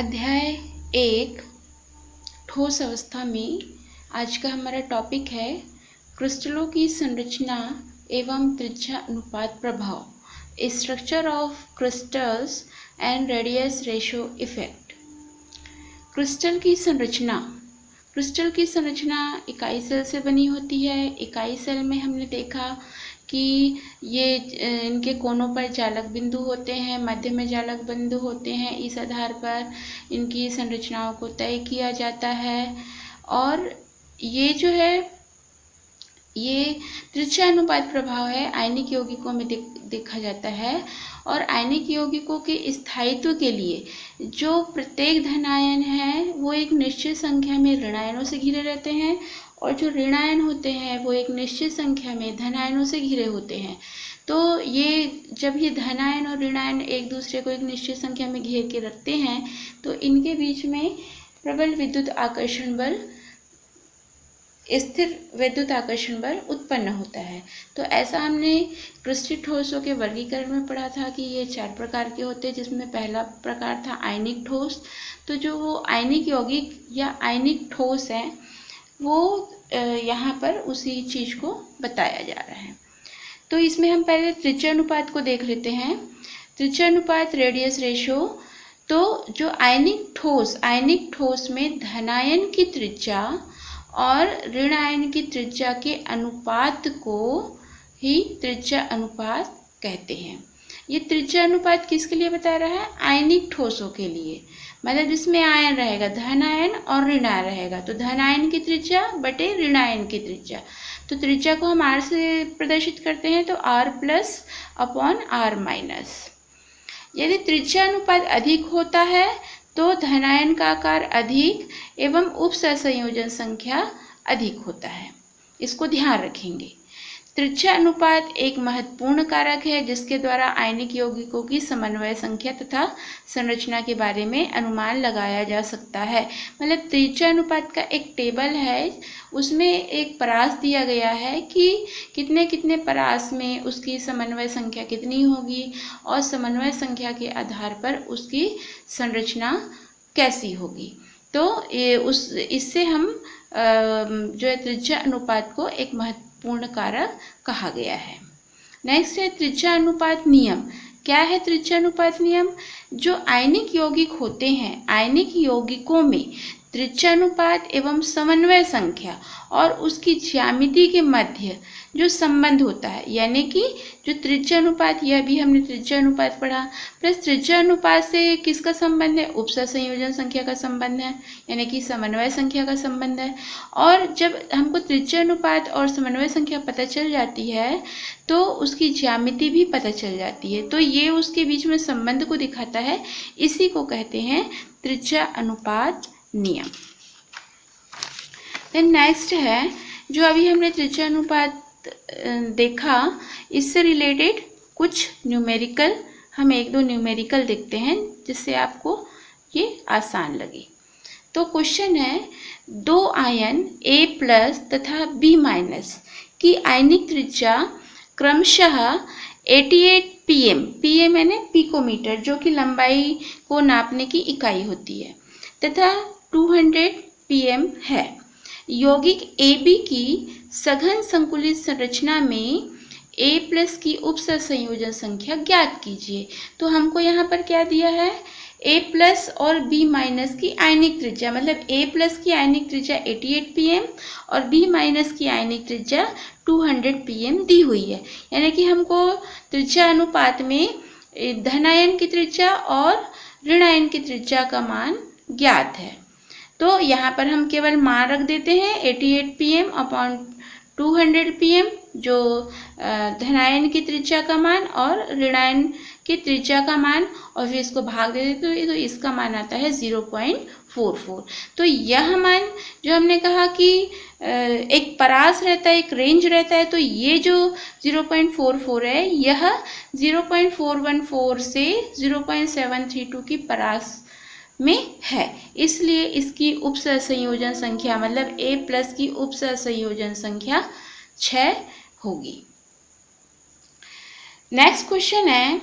अध्याय 1 ठोस अवस्था में आज का हमारा टॉपिक है क्रिस्टलों की संरचना एवं त्रिज्या अनुपात प्रभाव, structure of crystals and radius ratio effect. Crystal की संरचना इकाई सेल से बनी होती है। इकाई सेल में हमने देखा कि ये इनके कोनों पर जालक बिंदु होते हैं, मध्य में जालक बिंदु होते हैं। इस आधार पर इनकी संरचनाओं को तय किया जाता है। और ये जो है ये त्रिज्या अनुपात प्रभाव है, आयनिक यौगिकों में देखा जाता है। और आयनिक यौगिकों के स्थायित्व के लिए जो प्रत्येक धनायन है वो एक निश्चित संख्या में ऋणायनों से घिरे रहते हैं, और जो ऋणायन होते हैं वो एक निश्चित संख्या में धनायनों से घिरे होते हैं। तो ये जब ये धनायन और ऋणायन एक दूसरे को एक निश्चित संख्या में घेर के रखते हैं तो इनके बीच में प्रबल विद्युत आकर्षण बल, स्थिर विद्युत आकर्षण बल उत्पन्न होता है। तो ऐसा हमने क्रिस्टल ठोसों के वर्गीकरण में पढ़ा था कि ये 4 प्रकार के होते हैं, जिसमें पहला प्रकार था आयनिक ठोस। तो जो वो आयनिक यौगिक या आयनिक ठोस है वो यहाँ पर उसी चीज़ को बताया जा रहा है। तो इसमें हम पहले त्रिज्या अनुपात को देख लेते हैं। त्रिज्या अनुपात रेडियस रेशियो। तो जो आयनिक ठोस में धनायन की त्रिज्या और ऋण आयन की त्रिज्या के अनुपात को ही त्रिज्या अनुपात कहते हैं। ये त्रिज्या अनुपात किसके लिए बता रहा है? आयनिक ठोसों के लिए, मतलब जिसमें आयन रहेगा, धन आयन और ऋण आयन रहेगा। तो धन आयन की त्रिज्या बटे ऋण आयन की त्रिज्या। तो त्रिज्या को हम r से प्रदर्शित करते हैं, तो r+/r-। यदि त्रिज्या अनुपात अधिक होता है तो धनायन का आकार अधिक एवं उपसंयोजन संख्या अधिक होता है। इसको ध्यान रखेंगे। त्रिज्या अनुपात एक महत्वपूर्ण कारक है जिसके द्वारा आयनिक यौगिकों की समन्वय संख्या तथा संरचना के बारे में अनुमान लगाया जा सकता है। मतलब त्रिज्या अनुपात का एक टेबल है, उसमें एक परास दिया गया है कि कितने कितने परास में उसकी समन्वय संख्या कितनी होगी और समन्वय संख्या के आधार पर उसकी संरचना कैसी होगी। तो इससे हम जो है त्रिज्या अनुपात को एक महत्वपूर्ण कारक कहा गया है। नेक्स्ट है त्रिज्या अनुपात नियम। क्या है त्रिज्या अनुपात नियम? जो आयनिक यौगिक होते हैं, आयनिक यौगिकों में त्रिज्या अनुपात एवं समन्वय संख्या और उसकी ज्यामिति के मध्य जो संबंध होता है, यानी कि जो त्रिज्या अनुपात, यह भी हमने त्रिज्या अनुपात पढ़ा, प्लस त्रिज्या अनुपात से किसका संबंध है? उपसंयोजन संख्या का संबंध है, यानी कि समन्वय संख्या का संबंध है। और जब हमको त्रिज्या अनुपात और समन्वय संख्या पता चल जाती है तो उसकी ज्यामिति भी पता चल जाती है। तो ये उसके बीच में संबंध को दिखाता है, इसी को कहते हैं त्रिज्या अनुपात नियम। देन नेक्स्ट है जो अभी हमने त्रिज्या अनुपात देखा, इससे रिलेटेड कुछ न्यूमेरिकल, हम 1-2 न्यूमेरिकल देखते हैं जिससे आपको ये आसान लगे। तो क्वेश्चन है 2 आयन A+ तथा B- की आयनिक त्रिज्या क्रमशः 88 pm, pm यानी पिकोमीटर जो कि लंबाई को नापने की इकाई होती है, तथा 200 pm है। यौगिक AB की सघन संकुलित संरचना में A+ की उपसंयोजन संख्या ज्ञात कीजिए। तो हमको यहाँ पर क्या दिया है? A+ और B- की आयनिक त्रिज्या, मतलब A+ की आयनिक त्रिज्या 88 pm और B- की आयनिक त्रिज्या 200 pm दी हुई है। यानी कि हमको त्रिज्या अनुपात में धनायन की त्रिज्या और ऋणायन की त्रिज्या का मान ज्ञात है। तो यहाँ पर हम केवल मान रख देते हैं 88 pm अपॉन 200 pm, जो धनायन की त्रिज्या का मान और ऋणायन की त्रिज्या का मान, और फिर इसको भाग दे देते हैं तो इसका मान आता है 0.44। तो यह मान जो हमने कहा कि एक परास रहता है, एक रेंज रहता है, तो ये जो 0.44 है यह 0.414 से 0.732 की परास में है। इसलिए इसकी उपसंयोजन संख्या, मतलब A+ की उपसंयोजन संख्या 6 होगी। नेक्स्ट क्वेश्चन है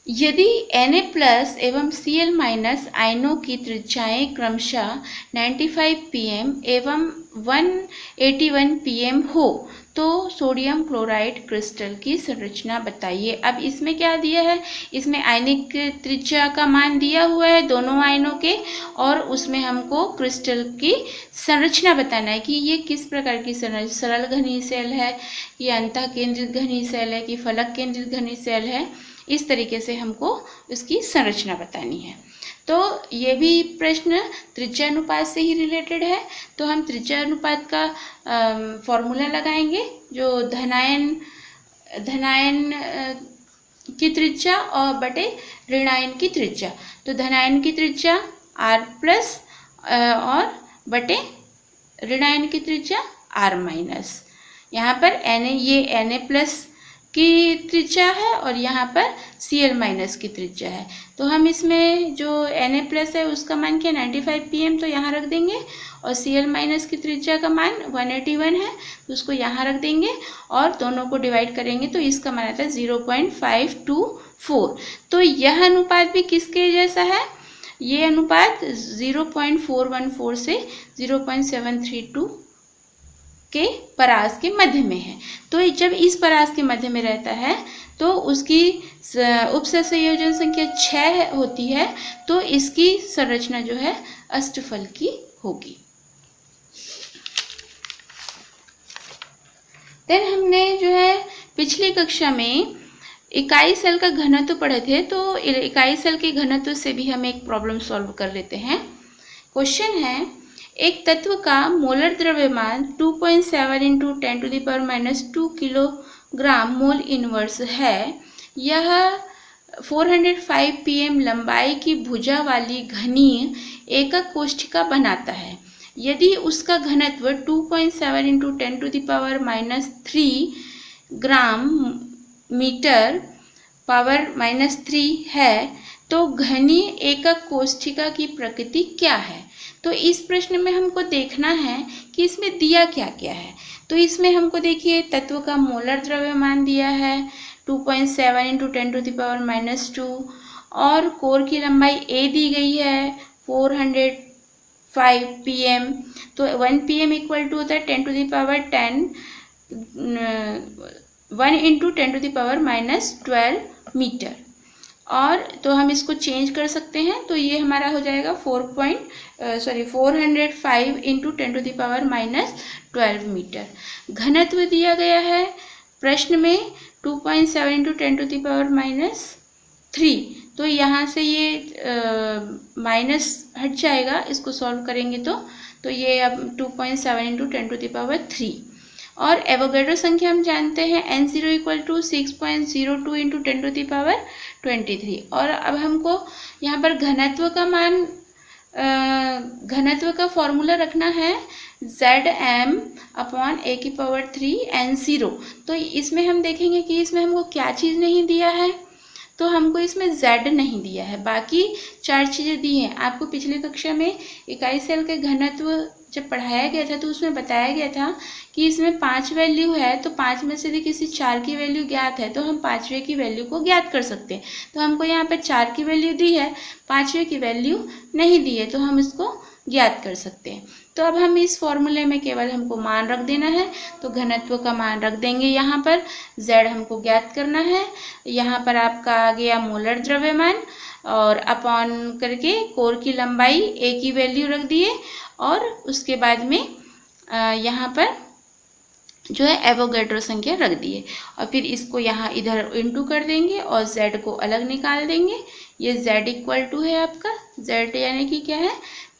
यदि Na+ एवं Cl- आयनों की त्रिज्याएं क्रमशः 95 pm एवं 181 pm हो तो सोडियम क्लोराइड क्रिस्टल की संरचना बताइए। अब इसमें क्या दिया है, इसमें आयनिक त्रिज्या का मान दिया हुआ है दोनों आयनों के, और उसमें हमको क्रिस्टल की संरचना बताना है कि ये किस प्रकार की सरल घनी सेल है, ये अंतः केंद्रित घनी सेल है कि फलक केंद्रित घनी सेल है। इस तरीके से हमको उसकी संरचना बतानी है। तो ये भी प्रश्न त्रिज्यानुपात से ही रिलेटेड है। तो हम त्रिज्यानुपात का फॉर्मूला लगाएंगे, जो धनायन की त्रिज्या और बटे ऋणायन की त्रिज्या। तो धनायन की त्रिज्या R+ और बटे ऋणायन की त्रिज्या R-। यहाँ पर ये Na+ की त्रिज्या है और यहाँ पर Cl- की त्रिज्या है। तो हम इसमें जो Na+ है उसका मान क्या 95 pm, तो यहाँ रख देंगे, और Cl- की त्रिज्या का मान 181 है तो उसको यहाँ रख देंगे, और दोनों को डिवाइड करेंगे तो इसका मान आता है 0.524। तो यह अनुपात भी किसके जैसा है, ये अनुपात 0.414 से 0.732 के परास के मध्य में है। तो जब इस परास के मध्य में रहता है तो उसकी उपसंयोजन संख्या 6 होती है, तो इसकी संरचना जो है अष्टफल की होगी। देन हमने जो है पिछली कक्षा में इकाई सेल का घनत्व पढ़े थे, तो इकाई सेल के घनत्व से भी हम एक प्रॉब्लम सॉल्व कर लेते हैं। क्वेश्चन है, एक तत्व का मोलर द्रव्यमान 2.7 × 10⁻² किलोग्राम मोल इनवर्स है। यह 405 pm लंबाई की भुजा वाली घनीय एकक कोष्ठिका बनाता है। यदि उसका घनत्व 2.7 × 10⁻³ ग्राम मीटर पावर -3 है तो घनीय एकक कोष्ठिका की प्रकृति क्या है। तो इस प्रश्न में हमको देखना है कि इसमें दिया क्या क्या है। तो इसमें हमको देखिए तत्व का मोलर द्रव्यमान दिया है 2.7 × 10⁻², और कोर की लंबाई a दी गई है 405 pm। तो 1 pm इक्वल टू होता है 10⁻10 1 × 10⁻12 मीटर। और तो हम इसको चेंज कर सकते हैं, तो ये हमारा हो जाएगा 405 × 10⁻12 मीटर। घनत्व दिया गया है प्रश्न में 2.7 × 10⁻3, तो यहाँ से ये माइनस हट जाएगा, इसको सॉल्व करेंगे तो ये अब 2.7 × 10⁻3। और एवोगैड्रो संख्या हम जानते हैं N0 = 6.02 × 10⁻23। और अब हमको यहाँ पर घनत्व का फॉर्मूला रखना है Zm/a⁻³ N0। तो इसमें हम देखेंगे कि इसमें हमको क्या चीज़ नहीं दिया है, तो हमको इसमें Z नहीं दिया है, बाकी 4 चीज़ें दी हैं। आपको पिछली कक्षा में इकाई सेल के घनत्व जब पढ़ाया गया था तो उसमें बताया गया था कि इसमें 5 वैल्यू है, तो 5 में से यदि किसी 4 की वैल्यू ज्ञात है तो हम 5वें की वैल्यू को ज्ञात कर सकते हैं। तो हमको यहाँ पर 4 की वैल्यू दी है, 5वें की वैल्यू नहीं दी है, तो हम इसको ज्ञात कर सकते हैं। तो अब हम इस फॉर्मूले में केवल हमको मान रख देना है, तो घनत्व का मान रख देंगे यहाँ पर, Z हमको ज्ञात करना है। यहाँ पर आपका आ गया मोलर द्रव्यमान, और अपॉन करके कोर की लंबाई a की वैल्यू रख दिए, और उसके बाद में यहाँ पर जो है एवोगैड्रो संख्या रख दिए, और फिर इसको यहाँ इधर इंटू कर देंगे और Z को अलग निकाल देंगे। ये Z = है आपका Z, यानी कि क्या है,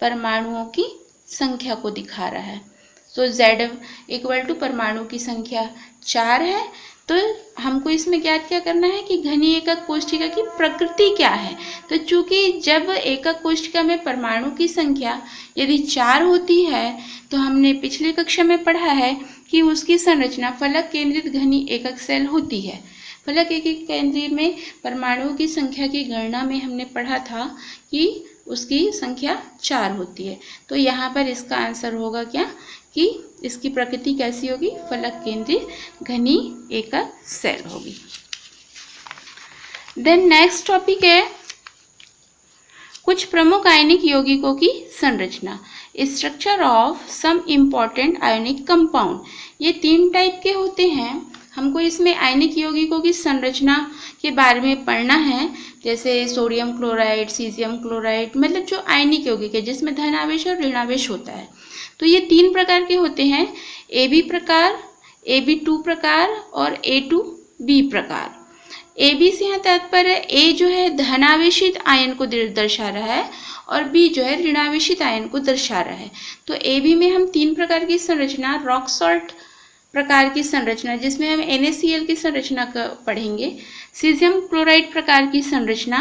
परमाणुओं की संख्या को दिखा रहा है। तो Z = परमाणु की संख्या 4 है। तो हमको इसमें ज्ञात क्या करना है कि घनीय एकक कोष्ठिका की प्रकृति क्या है। तो चूंकि जब एकक कोष्ठिका में परमाणु की संख्या यदि 4 होती है, तो हमने पिछली कक्षा में पढ़ा है कि उसकी संरचना फलक केंद्रित घनी एकक सेल होती है। फलक एकक केंद्रीय में परमाणुओं की संख्या की गणना में हमने पढ़ा था कि उसकी संख्या 4 होती है। तो यहाँ पर इसका आंसर होगा क्या कि इसकी प्रकृति कैसी होगी, फलक केंद्रित घनी एकक सेल होगी। देन नेक्स्ट टॉपिक है कुछ प्रमुख आयनिक यौगिकों की संरचना, स्ट्रक्चर ऑफ सम इम्पॉर्टेंट आयनिक कंपाउंड। ये 3 टाइप के होते हैं। हमको इसमें आयनिक यौगिकों की संरचना के बारे में पढ़ना है, जैसे सोडियम क्लोराइड, सीजियम क्लोराइड, मतलब जो आयनिक यौगिक है जिसमें धनावेश और ऋणावेश होता है। तो ये 3 प्रकार के होते हैं, AB प्रकार, AB2 प्रकार और A2B प्रकार। AB से यहाँ तात्पर्य A जो है धनावेशित आयन को दर्शा रहा है और B जो है ऋणावेशित आयन को दर्शा रहा है। तो AB में हम 3 प्रकार की संरचना, रॉक सॉल्ट प्रकार की संरचना जिसमें हम NaCl की संरचना पढ़ेंगे, सीजियम क्लोराइड प्रकार की संरचना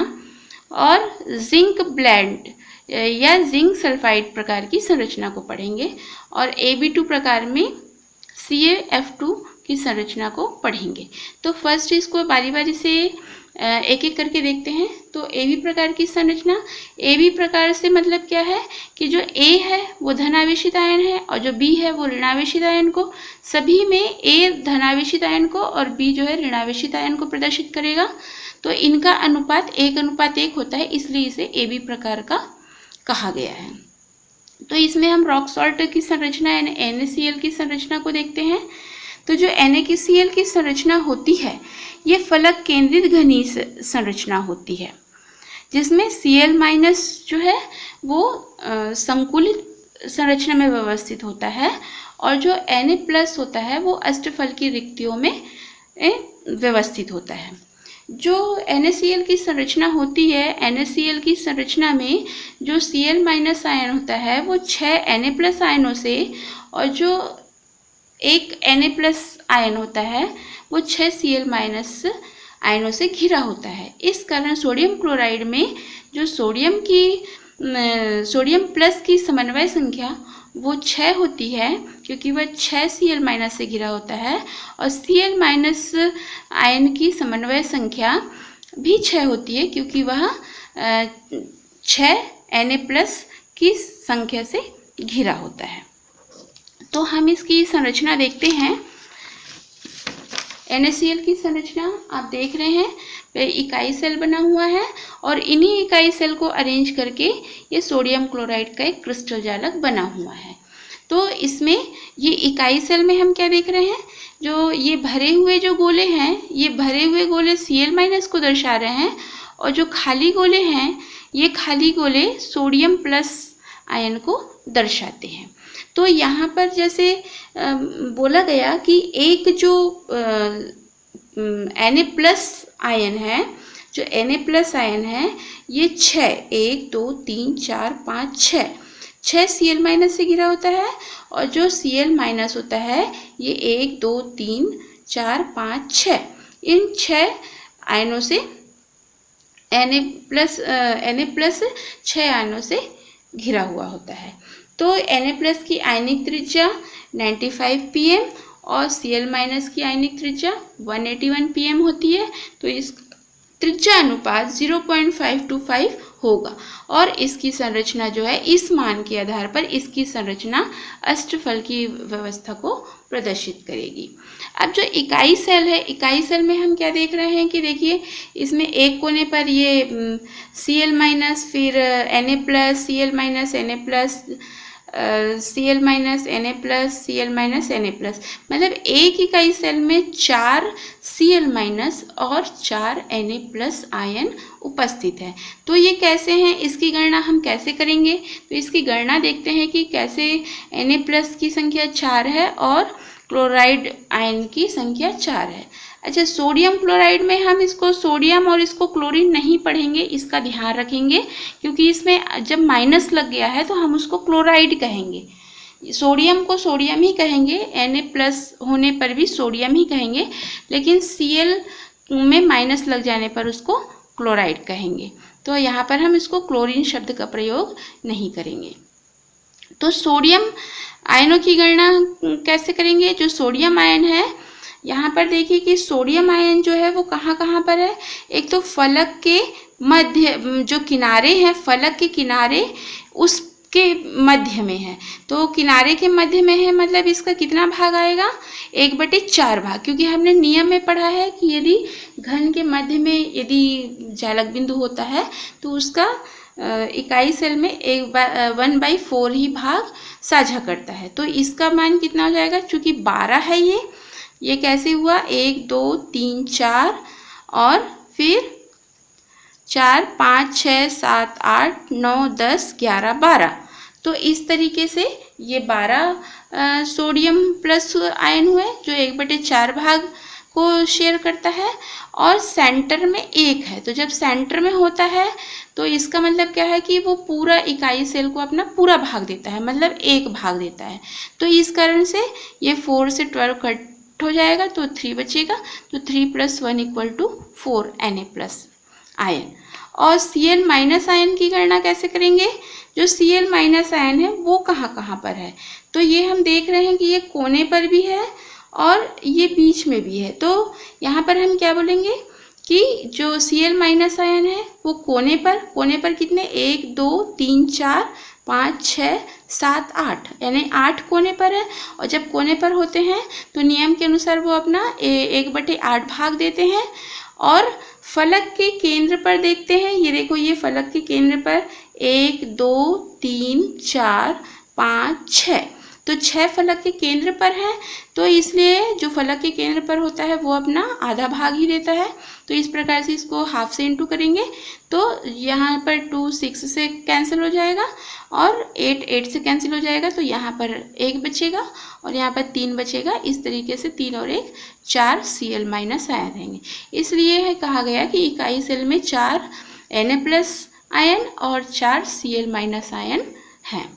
और जिंक ब्लेंड या जिंक सल्फाइड प्रकार की संरचना को पढ़ेंगे, और AB2 प्रकार में CaF2 की संरचना को पढ़ेंगे। तो फर्स्ट इसको बारी बारी से एक एक करके देखते हैं। तो AB प्रकार की संरचना, AB प्रकार से मतलब क्या है कि जो A है वो धनावेशित आयन है और जो B है वो ऋणावेशित आयन को, सभी में A धनावेशित आयन को और B जो है ऋणावेशित आयन को प्रदर्शित करेगा। तो इनका अनुपात 1:1 होता है, इसलिए इसे AB प्रकार का कहा गया है। तो इसमें हम रॉक सॉल्ट की संरचना यानी NaCl की संरचना को देखते हैं। तो जो NaCl की संरचना होती है ये फलक केंद्रित घनी संरचना होती है, जिसमें Cl- जो है वो संकुलित संरचना में व्यवस्थित होता है और जो Na+ होता है वो अष्टफल की रिक्तियों में व्यवस्थित होता है। जो NaCl की संरचना होती है, NaCl की संरचना में जो Cl- आयन होता है वो 6 Na+ आयनों से और जो एक Na+ आयन होता है वो 6 Cl- आयनों से घिरा होता है। इस कारण सोडियम क्लोराइड में जो सोडियम प्लस की समन्वय संख्या वो 6 होती है, क्योंकि वह 6 Cl- से घिरा होता है, और Cl- आयन की समन्वय संख्या भी 6 होती है, क्योंकि वह 6 Na+ की संख्या से घिरा होता है। तो हम इसकी संरचना देखते हैं। NaCl की संरचना आप देख रहे हैं, इकाई सेल बना हुआ है और इन्हीं इकाई सेल को अरेंज करके ये सोडियम क्लोराइड का एक क्रिस्टल जालक बना हुआ है। तो इसमें ये इकाई सेल में हम क्या देख रहे हैं, जो ये भरे हुए जो गोले हैं, ये भरे हुए गोले Cl- को दर्शा रहे हैं, और जो खाली गोले हैं ये खाली गोले सोडियम प्लस आयन को दर्शाते हैं। तो यहाँ पर जैसे बोला गया कि एक जो Na+ आयन है, जो Na+ आयन है ये 6 1 2 3 4 5 6 Cl- से घिरा होता है, और जो Cl- होता है ये 1 2 3 4 5 6, इन 6 आयनों से Na+ 6 आयनों से घिरा हुआ होता है। तो Na+ की आयनिक त्रिज्या 95 pm और Cl- की आयनिक त्रिज्या 181 pm होती है। तो इस त्रिज्या अनुपात 0.525 होगा और इसकी संरचना जो है इस मान के आधार पर इसकी संरचना अष्टफल की व्यवस्था को प्रदर्शित करेगी। अब जो इकाई सेल है, इकाई सेल में हम क्या देख रहे हैं कि देखिए इसमें एक कोने पर ये Cl- फिर Na+, Cl- Na+, Cl- Na+, मतलब एक इकाई सेल में 4 Cl- और 4 Na+ आयन उपस्थित है। तो ये कैसे हैं, इसकी गणना हम कैसे करेंगे? तो इसकी गणना देखते हैं कि कैसे Na+ की संख्या 4 है और क्लोराइड आयन की संख्या 4 है। अच्छा, सोडियम क्लोराइड में हम इसको सोडियम और इसको क्लोरीन नहीं पढ़ेंगे, इसका ध्यान रखेंगे, क्योंकि इसमें जब माइनस लग गया है तो हम उसको क्लोराइड कहेंगे। सोडियम को सोडियम ही कहेंगे, Na+ होने पर भी सोडियम ही कहेंगे, लेकिन Cl में माइनस लग जाने पर उसको क्लोराइड कहेंगे। तो यहाँ पर हम इसको क्लोरीन शब्द का प्रयोग नहीं करेंगे। तो सोडियम आयनों की गणना कैसे करेंगे? जो सोडियम आयन है, यहाँ पर देखिए कि सोडियम आयन जो है वो कहाँ कहाँ पर है। एक तो फलक के मध्य जो किनारे हैं, फलक के किनारे उसके के मध्य में है, तो किनारे के मध्य में है मतलब इसका कितना भाग आएगा, 1/4 भाग, क्योंकि हमने नियम में पढ़ा है कि यदि घन के मध्य में यदि जालक बिंदु होता है तो उसका इकाई सेल में 1/4 ही भाग साझा करता है। तो इसका मान कितना हो जाएगा, चूँकि 12 है ये कैसे हुआ, 1 2 3 4 और फिर 4 5 6 7 8 9 10 11 12। तो इस तरीके से ये 12 सोडियम प्लस आयन हुए जो 1/4 भाग को शेयर करता है, और सेंटर में 1 है। तो जब सेंटर में होता है तो इसका मतलब क्या है कि वो पूरा इकाई सेल को अपना पूरा भाग देता है, मतलब 1 भाग देता है। तो इस कारण से ये 4 से 12 कट हो जाएगा तो 3 बचेगा। तो 3 + 1 = 4 Na+ आयन। और Cl- आयन की गणना कैसे करेंगे, जो Cl- आयन है वो कहाँ कहाँ पर है, तो ये हम देख रहे हैं कि ये कोने पर भी है और ये बीच में भी है। तो यहाँ पर हम क्या बोलेंगे कि जो Cl- आयन है वो कोने पर कितने, 1 2 3 4 5 6 7 8, यानी 8 कोने पर है। और जब कोने पर होते हैं तो नियम के अनुसार वो अपना 1/8 भाग देते हैं। और फलक के केंद्र पर देखते हैं, ये देखो ये फलक के केंद्र पर 1 2 3 4 5 6, तो 6 फलक के केंद्र पर है, तो इसलिए जो फलक के केंद्र पर होता है वो अपना आधा भाग ही देता है। तो इस प्रकार से इसको हाफ से इंटू करेंगे तो यहाँ पर 2 6 से कैंसिल हो जाएगा और 8 8 से कैंसिल हो जाएगा, तो यहाँ पर 1 बचेगा और यहाँ पर 3 बचेगा। इस तरीके से 3 और 1 4 Cl- आयन रहेंगे। इसलिए कहा गया कि इकाई सेल में 4 Na+ आयन और 4 Cl- आयन हैं।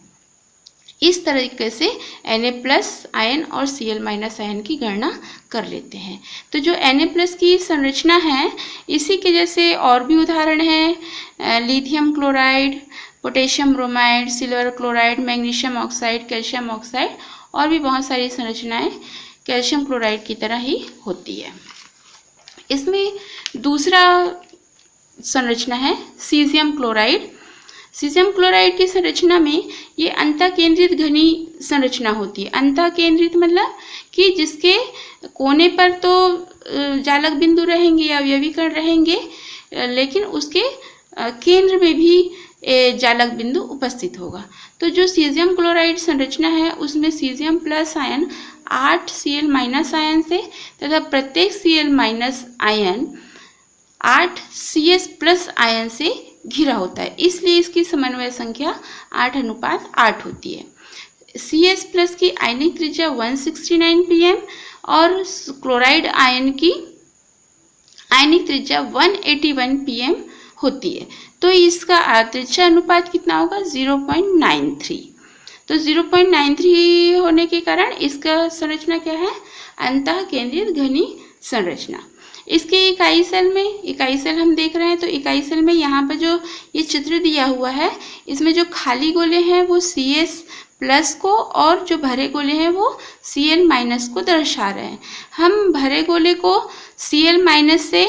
इस तरीके से Na+ आयन और Cl- आयन की गणना कर लेते हैं। तो जो Na+ की संरचना है इसी के जैसे और भी उदाहरण हैं, lithium chloride, potassium bromide, silver chloride, magnesium oxide, calcium oxide, और भी बहुत सारी संरचनाएं कैल्शियम क्लोराइड की तरह ही होती है। इसमें दूसरा संरचना है सीजियम क्लोराइड। सीजियम क्लोराइड की संरचना में ये अंतःकेंद्रित घनी संरचना होती है। अंतःकेंद्रित मतलब कि जिसके कोने पर तो जालक बिंदु रहेंगे या अवयवीकरण रहेंगे, लेकिन उसके केंद्र में भी जालक बिंदु उपस्थित होगा। तो जो सीजियम क्लोराइड संरचना है उसमें सीजियम+ आयन 8 Cl- आयन से तथा प्रत्येक Cl- आयन 8 CS+ आयन से घिरा होता है, इसलिए इसकी समन्वय संख्या 8:8 होती है। CS+ की आयनिक त्रिज्या 169 pm और क्लोराइड आयन की आयनिक त्रिज्या 181 pm होती है। तो इसका त्रिज्या अनुपात कितना होगा, 0.93। तो 0.93 होने के कारण इसका संरचना क्या है, अंतःकेंद्रित घनी संरचना। इसके इकाई सेल हम देख रहे हैं, तो इकाई सेल में यहाँ पर जो ये चित्र दिया हुआ है इसमें जो खाली गोले हैं वो CS+ को और जो भरे गोले हैं वो Cl- को दर्शा रहे हैं। हम भरे गोले को Cl- से,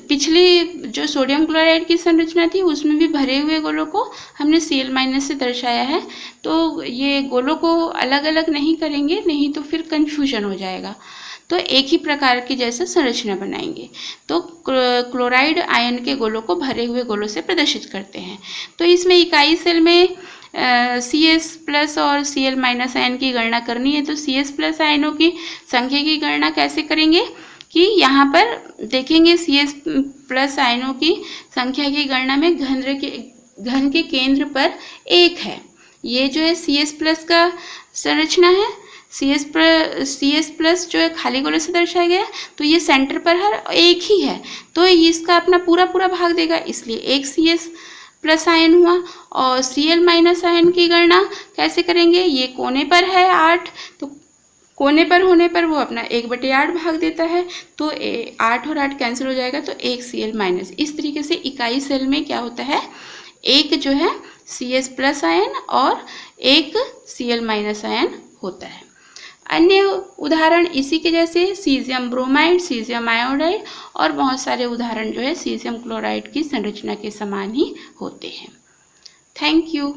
पिछली जो सोडियम क्लोराइड की संरचना थी उसमें भी भरे हुए गोलों को हमने Cl- से दर्शाया है। तो ये गोलों को अलग अलग नहीं करेंगे, नहीं तो फिर कन्फ्यूजन हो जाएगा। तो एक ही प्रकार की जैसे संरचना बनाएंगे। तो क्लोराइड आयन के गोलों को भरे हुए गोलों से प्रदर्शित करते हैं। तो इसमें इकाई सेल में CS+ और Cl- आयन की गणना करनी है। तो CS+ आयनों की संख्या की गणना कैसे करेंगे कि यहाँ पर देखेंगे CS+ आयनों की संख्या की गणना में घन के केंद्र पर 1 है। ये जो है CS+ का संरचना है, CS+ जो है खाली गोले से दर्शाया गया, तो ये सेंटर पर है, 1 ही है, तो इसका अपना पूरा भाग देगा, इसलिए 1 CS+ आयन हुआ। और Cl- आयन की गणना कैसे करेंगे, ये कोने पर है 8, तो कोने पर होने पर वो अपना 1/8 भाग देता है, तो 8 और 8 कैंसिल हो जाएगा, तो 1 Cl-। इस तरीके से इकाई सेल में क्या होता है, एक जो है CS+ आयन और एक Cl- आयन होता है। अन्य उदाहरण इसी के जैसे सीजियम ब्रोमाइड, सीजियम आयोडाइड और बहुत सारे उदाहरण जो है सीजियम क्लोराइड की संरचना के समान ही होते हैं। Thank you.